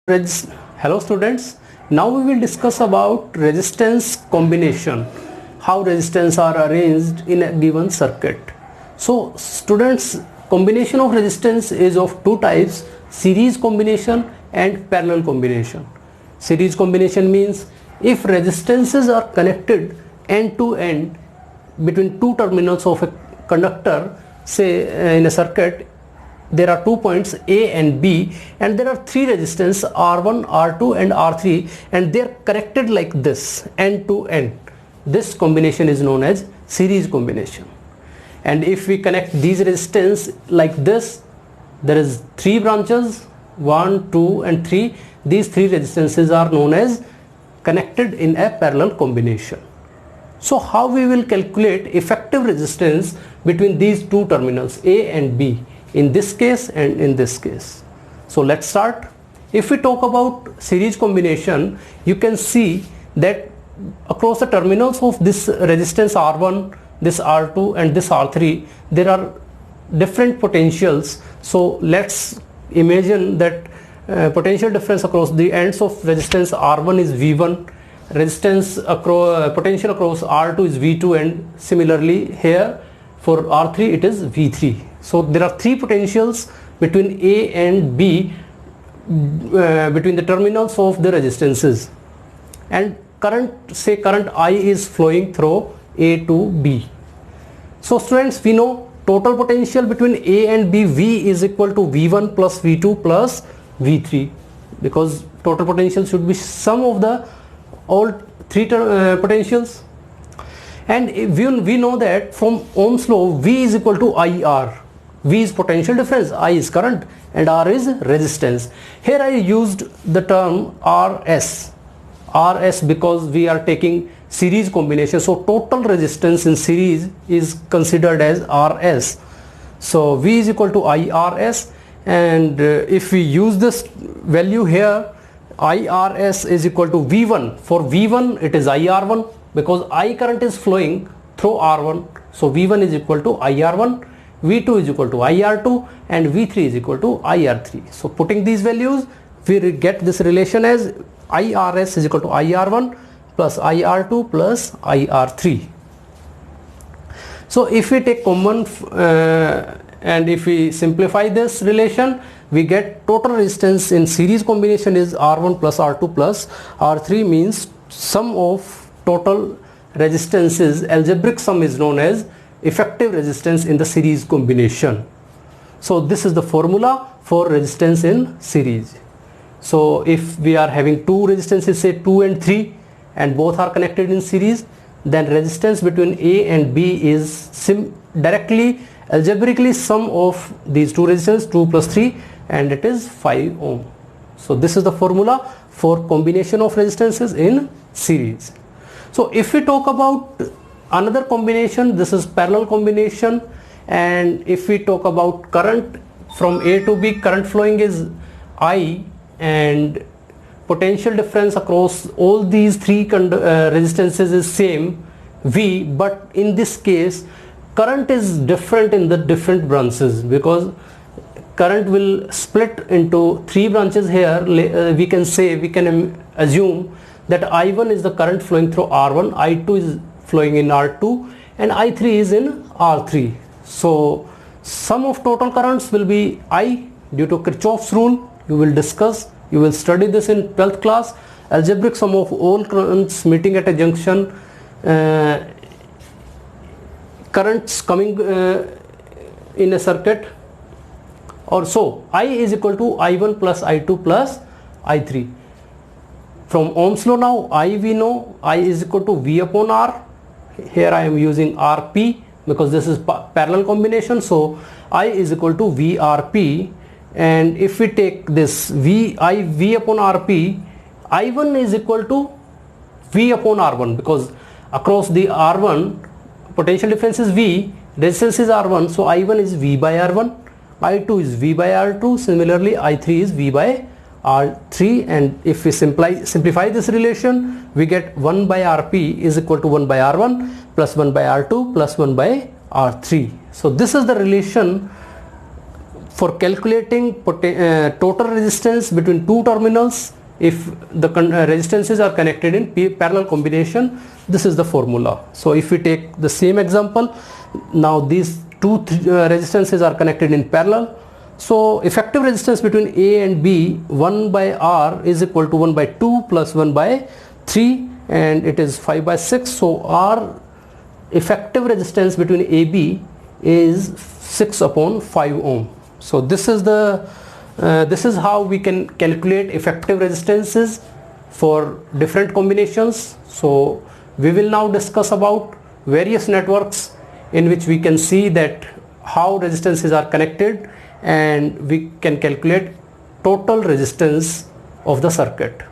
Hello students, now we will discuss about resistance combination, how resistance are arranged in a given circuit. So students, combination of resistance is of two types, series combination and parallel combination. Series combination means if resistances are connected end to end between two terminals of a conductor, say in a circuit, there are 2 points A and B, and there are three resistors R1, R2 and R3, and they are connected like this end to end. This combination is known as series combination. And if we connect these resistors like this, there is three branches, 1, 2 and 3. These three resistances are known as connected in a parallel combination. So how we will calculate effective resistance between these two terminals A and B, in this case and in this case. So let's start. If we talk about series combination, you can see that across the terminals of this resistance R1, this R2 and this R3, there are different potentials. So let's imagine that potential difference across the ends of resistance R1 is V1, resistance across potential across R2 is V2, and similarly here for R3 it is V3. So there are three potentials between A and B between the terminals of the resistances, and current I is flowing through A to B. So students, we know total potential between A and B, V is equal to V1 plus V2 plus V3, because total potential should be sum of the all three potentials. And we know that from Ohm's law, V is equal to IR. V is potential difference, I is current, and R is resistance. Here I used the term RS because we are taking series combination. So total resistance in series is considered as RS. So V is equal to IRS, and if we use this value here, IRS is equal to V1. For V1 it is IR1, because I current is flowing through R1. So V1 is equal to IR1, V2 is equal to IR2, and V3 is equal to IR3. So putting these values, we get this relation as IRS is equal to IR1 plus IR2 plus IR3. So if we take common and if we simplify this relation, we get total resistance in series combination is R1 plus R2 plus R3, means sum of total resistances, algebraic sum is known as effective resistance in the series combination. So this is the formula for resistance in series. So if we are having two resistances, say 2 and 3, and both are connected in series, then resistance between A and B is directly algebraically sum of these two resistances, 2 plus 3, and it is 5 ohm. So this is the formula for combination of resistances in series. So if we talk about another combination, this is parallel combination, and if we talk about current from A to B, current flowing is I, and potential difference across all these three resistances is same, V, but in this case current is different in the different branches, because current will split into three branches here. We can assume that I1 is the current flowing through R1, I2 is flowing in R2, and I3 is in R3. So sum of total currents will be I due to Kirchhoff's rule. You will study this in 12th class. Algebraic sum of all currents meeting at a junction, currents coming in a circuit, or so I is equal to I1 plus I2 plus I3. From Ohm's law now, we know I is equal to V upon R. Here I am using RP because this is parallel combination. So I is equal to VRP, and if we take this V upon RP, I1 is equal to V upon R1, because across the R1 potential difference is V, resistance is R1, so I1 is V by R1, I2 is V by R2, similarly I3 is V by R3, and if we simplify this relation, we get 1 by Rp is equal to 1 by R1 plus 1 by R2 plus 1 by R3. So this is the relation for calculating total resistance between two terminals, if the resistances are connected in parallel combination, this is the formula. So if we take the same example, now these two resistances are connected in parallel. So effective resistance between A and B, 1 by R is equal to 1 by 2 plus 1 by 3, and it is 5 by 6. So R effective resistance between AB is 6 upon 5 ohm. So this is the this is how we can calculate effective resistances for different combinations. So we will now discuss about various networks in which we can see that how resistances are connected, and we can calculate total resistance of the circuit.